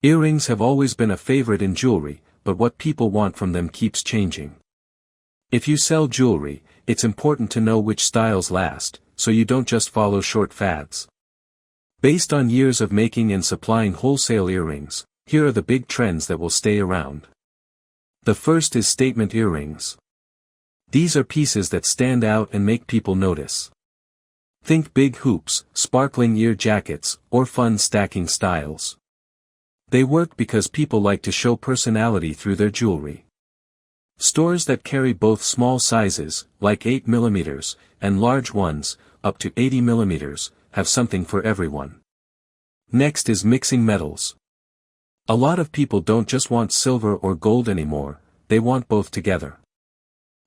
Earrings have always been a favorite in jewelry, but what people want from them keeps changing. If you sell jewelry, it's important to know which styles last, so you don't just follow short fads. Based on years of making and supplying wholesale earrings, here are the big trends that will stay around. The first is statement earrings. These are pieces that stand out and make people notice. Think big hoops, sparkling ear jackets, or fun stacking styles. They work because people like to show personality through their jewelry. Stores that carry both small sizes, like 8mm, and large ones, up to 80mm, have something for everyone. Next is mixing metals. A lot of people don't just want silver or gold anymore, they want both together.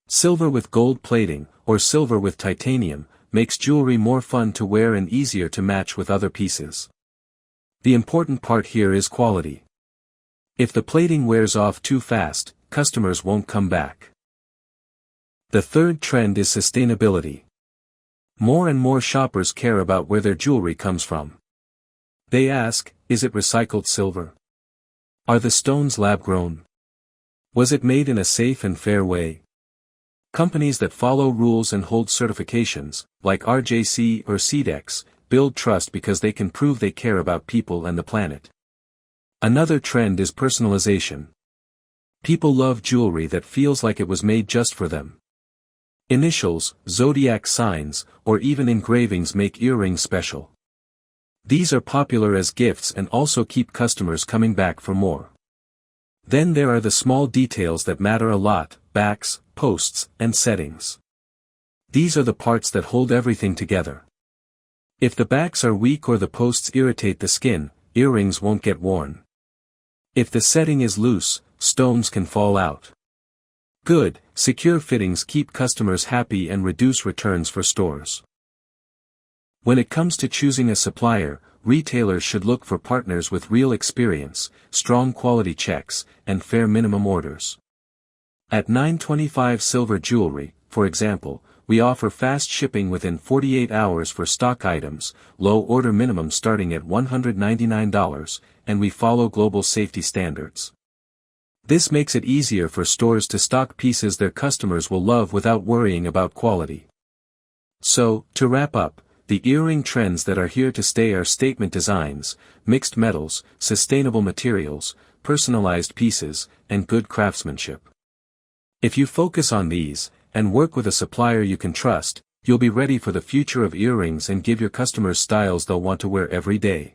Silver with gold plating, or silver with titanium, makes jewelry more fun to wear and easier to match with other pieces. The important part here is quality. If the plating wears off too fast, customers won't come back. The third trend is sustainability. More and more shoppers care about where their jewelry comes from. They ask, is it recycled silver? Are the stones lab-grown? Was it made in a safe and fair way? Companies that follow rules and hold certifications, like RJC or CEDEX, build trust because they can prove they care about people and the planet. Another trend is personalization. People love jewelry that feels like it was made just for them. Initials, zodiac signs, or even engravings make earrings special. These are popular as gifts and also keep customers coming back for more. Then there are the small details that matter a lot: backs, posts, and settings. These are the parts that hold everything together. If the backs are weak or the posts irritate the skin, earrings won't get worn. If the setting is loose, stones can fall out. Good, secure fittings keep customers happy and reduce returns for stores. When it comes to choosing a supplier, retailers should look for partners with real experience, strong quality checks, and fair minimum orders. At 925 Silver Jewelry, for example, we offer fast shipping within 48 hours for stock items, low order minimum starting at $199, and we follow global safety standards. This makes it easier for stores to stock pieces their customers will love without worrying about quality. So, to wrap up, the earring trends that are here to stay are statement designs, mixed metals, sustainable materials, personalized pieces, and good craftsmanship. If you focus on these, and work with a supplier you can trust, you'll be ready for the future of earrings and give your customers styles they'll want to wear every day.